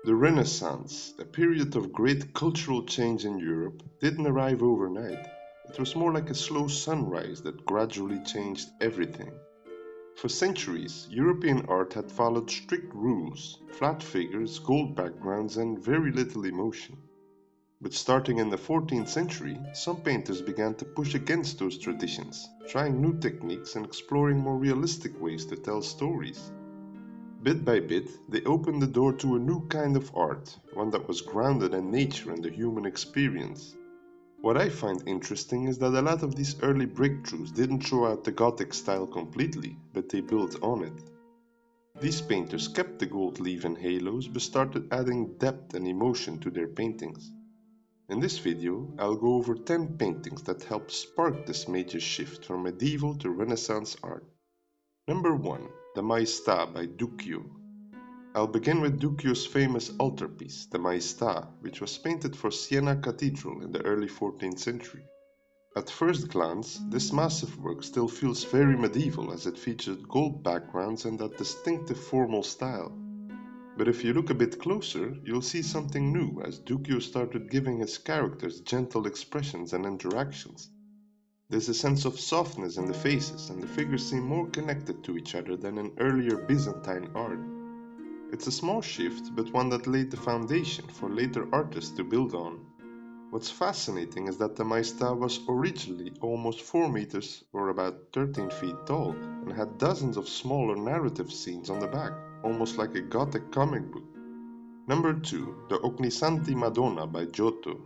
The Renaissance, a period of great cultural change in Europe, didn't arrive overnight. It was more like a slow sunrise that gradually changed everything. For centuries, European art had followed strict rules, flat figures, gold backgrounds, and very little emotion. But starting in the 14th century, some painters began to push against those traditions, trying new techniques and exploring more realistic ways to tell stories. Bit by bit, they opened the door to a new kind of art, one that was grounded in nature and the human experience. What I find interesting is that a lot of these early breakthroughs didn't throw out the Gothic style completely, but they built on it. These painters kept the gold leaf and halos, but started adding depth and emotion to their paintings. In this video, I'll go over 10 paintings that helped spark this major shift from medieval to Renaissance art. Number 1. The Maestà by Duccio. I'll begin with Duccio's famous altarpiece, the Maestà, which was painted for Siena Cathedral in the early 14th century. At first glance, this massive work still feels very medieval as it featured gold backgrounds and that distinctive formal style. But if you look a bit closer, you'll see something new as Duccio started giving his characters gentle expressions and interactions. There's a sense of softness in the faces, and the figures seem more connected to each other than in earlier Byzantine art. It's a small shift, but one that laid the foundation for later artists to build on. What's fascinating is that the Maestà was originally almost 4 meters or about 13 feet tall and had dozens of smaller narrative scenes on the back, almost like a Gothic comic book. Number 2. The Ognissanti Madonna by Giotto.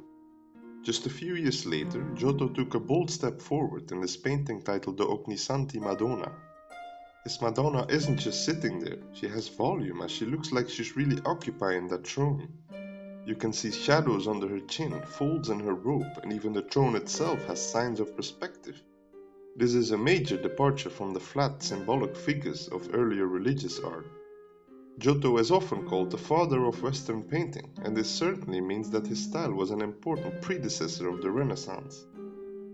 Just a few years later, Giotto took a bold step forward in this painting titled the Ognissanti Madonna. This Madonna isn't just sitting there, she has volume as she looks like she's really occupying that throne. You can see shadows under her chin, folds in her robe, and even the throne itself has signs of perspective. This is a major departure from the flat, symbolic figures of earlier religious art. Giotto is often called the father of Western painting, and this certainly means that his style was an important predecessor of the Renaissance.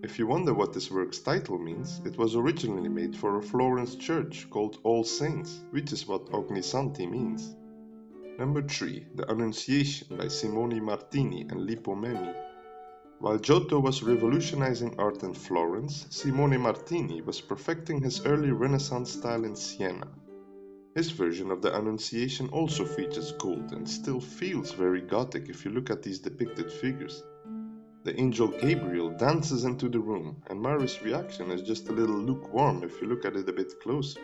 If you wonder what this work's title means, it was originally made for a Florence church called All Saints, which is what Ognissanti means. Number 3. The Annunciation by Simone Martini and Lippo Memmi. While Giotto was revolutionizing art in Florence, Simone Martini was perfecting his early Renaissance style in Siena. His version of the Annunciation also features gold and still feels very Gothic if you look at these depicted figures. The angel Gabriel dances into the room, and Mary's reaction is just a little lukewarm if you look at it a bit closer.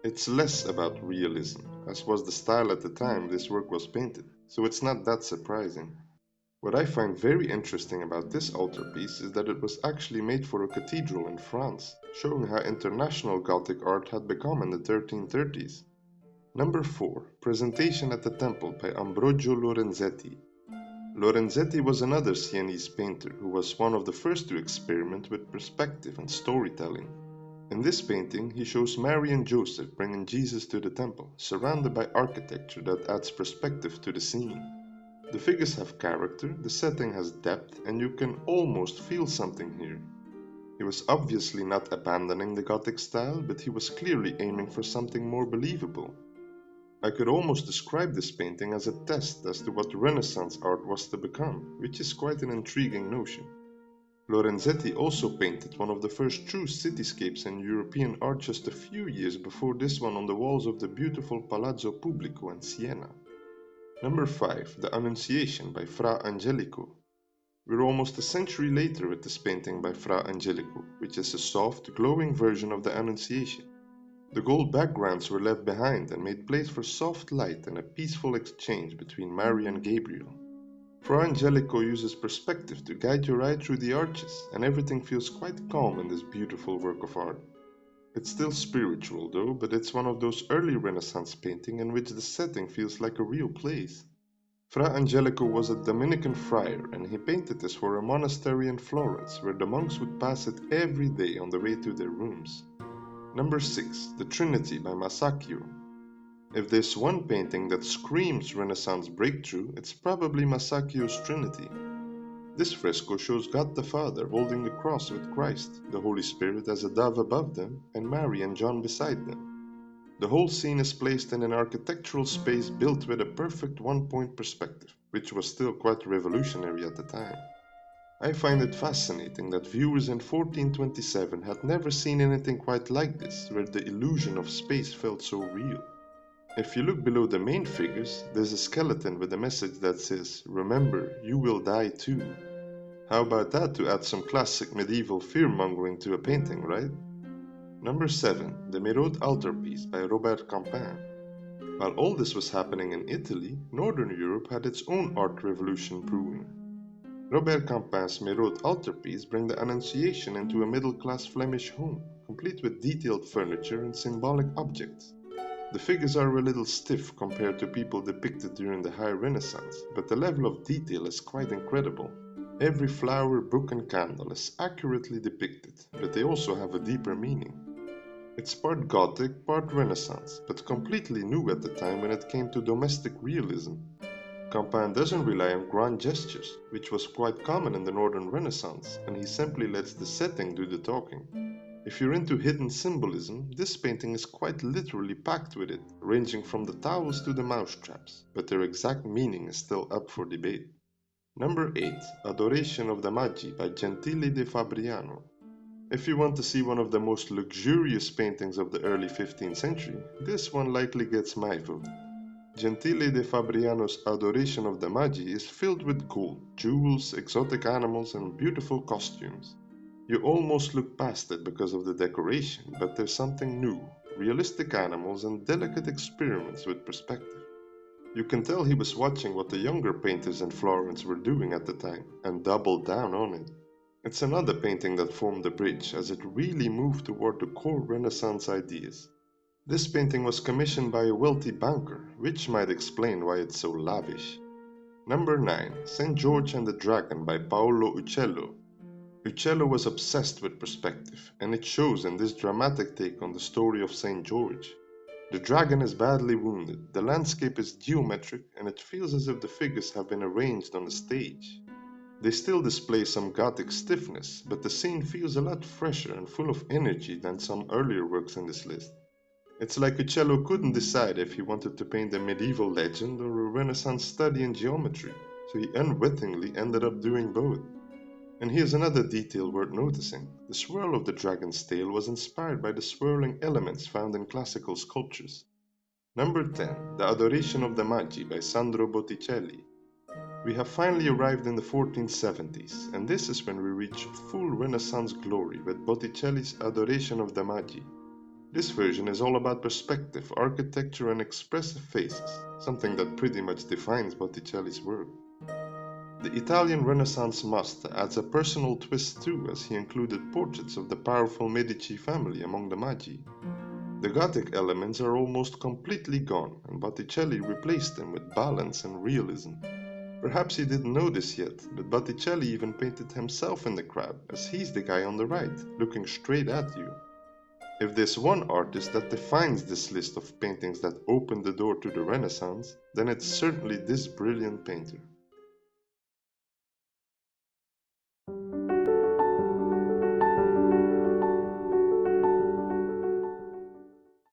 It's less about realism, as was the style at the time this work was painted, so it's not that surprising. What I find very interesting about this altarpiece is that it was actually made for a cathedral in France, showing how international Gothic art had become in the 1330s. Number 4. Presentation at the Temple by Ambrogio Lorenzetti. Lorenzetti was another Sienese painter who was one of the first to experiment with perspective and storytelling. In this painting, he shows Mary and Joseph bringing Jesus to the temple, surrounded by architecture that adds perspective to the scene. The figures have character, the setting has depth, and you can almost feel something here. He was obviously not abandoning the Gothic style, but he was clearly aiming for something more believable. I could almost describe this painting as a test as to what Renaissance art was to become, which is quite an intriguing notion. Lorenzetti also painted one of the first true cityscapes in European art just a few years before this one on the walls of the beautiful Palazzo Pubblico in Siena. Number 5. The Annunciation by Fra Angelico. We're almost a century later with this painting by Fra Angelico, which is a soft, glowing version of the Annunciation. The gold backgrounds were left behind and made place for soft light and a peaceful exchange between Mary and Gabriel. Fra Angelico uses perspective to guide your eye through the arches, and everything feels quite calm in this beautiful work of art. It's still spiritual though, but it's one of those early Renaissance paintings in which the setting feels like a real place. Fra Angelico was a Dominican friar, and he painted this for a monastery in Florence, where the monks would pass it every day on the way to their rooms. Number 6. The Trinity by Masaccio. If there's one painting that screams Renaissance breakthrough, it's probably Masaccio's Trinity. This fresco shows God the Father holding the cross with Christ, the Holy Spirit as a dove above them, and Mary and John beside them. The whole scene is placed in an architectural space built with a perfect one-point perspective, which was still quite revolutionary at the time. I find it fascinating that viewers in 1427 had never seen anything quite like this, where the illusion of space felt so real. If you look below the main figures, there's a skeleton with a message that says, "Remember, you will die too." How about that to add some classic medieval fear-mongering to a painting, right? Number 7. The Mérode Altarpiece by Robert Campin. While all this was happening in Italy, Northern Europe had its own art revolution brewing. Robert Campin's Mérode Altarpiece bring the Annunciation into a middle-class Flemish home, complete with detailed furniture and symbolic objects. The figures are a little stiff compared to people depicted during the High Renaissance, but the level of detail is quite incredible. Every flower, book and candle is accurately depicted, but they also have a deeper meaning. It's part Gothic, part Renaissance, but completely new at the time when it came to domestic realism. Campin doesn't rely on grand gestures, which was quite common in the Northern Renaissance, and he simply lets the setting do the talking. If you're into hidden symbolism, this painting is quite literally packed with it, ranging from the towels to the mousetraps, but their exact meaning is still up for debate. Number 8. Adoration of the Magi by Gentile de Fabriano. If you want to see one of the most luxurious paintings of the early 15th century, this one likely gets my vote. Gentile de Fabriano's Adoration of the Magi is filled with gold, jewels, exotic animals, and beautiful costumes. You almost look past it because of the decoration, but there's something new, realistic animals and delicate experiments with perspective. You can tell he was watching what the younger painters in Florence were doing at the time, and doubled down on it. It's another painting that formed the bridge, as it really moved toward the core Renaissance ideas. This painting was commissioned by a wealthy banker, which might explain why it's so lavish. Number 9. St. George and the Dragon by Paolo Uccello. Uccello was obsessed with perspective, and it shows in this dramatic take on the story of St. George. The dragon is badly wounded, the landscape is geometric, and it feels as if the figures have been arranged on a stage. They still display some Gothic stiffness, but the scene feels a lot fresher and full of energy than some earlier works in this list. It's like Uccello couldn't decide if he wanted to paint a medieval legend or a Renaissance study in geometry, so he unwittingly ended up doing both. And here's another detail worth noticing. The swirl of the dragon's tail was inspired by the swirling elements found in classical sculptures. Number 10. The Adoration of the Magi by Sandro Botticelli. We have finally arrived in the 1470s, and this is when we reach full Renaissance glory with Botticelli's Adoration of the Magi. This version is all about perspective, architecture and expressive faces, something that pretty much defines Botticelli's work. The Italian Renaissance Maestà adds a personal twist too, as he included portraits of the powerful Medici family among the Magi. The Gothic elements are almost completely gone, and Botticelli replaced them with balance and realism. Perhaps you didn't know this yet, but Botticelli even painted himself in the crowd, as he's the guy on the right, looking straight at you. If there's one artist that defines this list of paintings that opened the door to the Renaissance, then it's certainly this brilliant painter.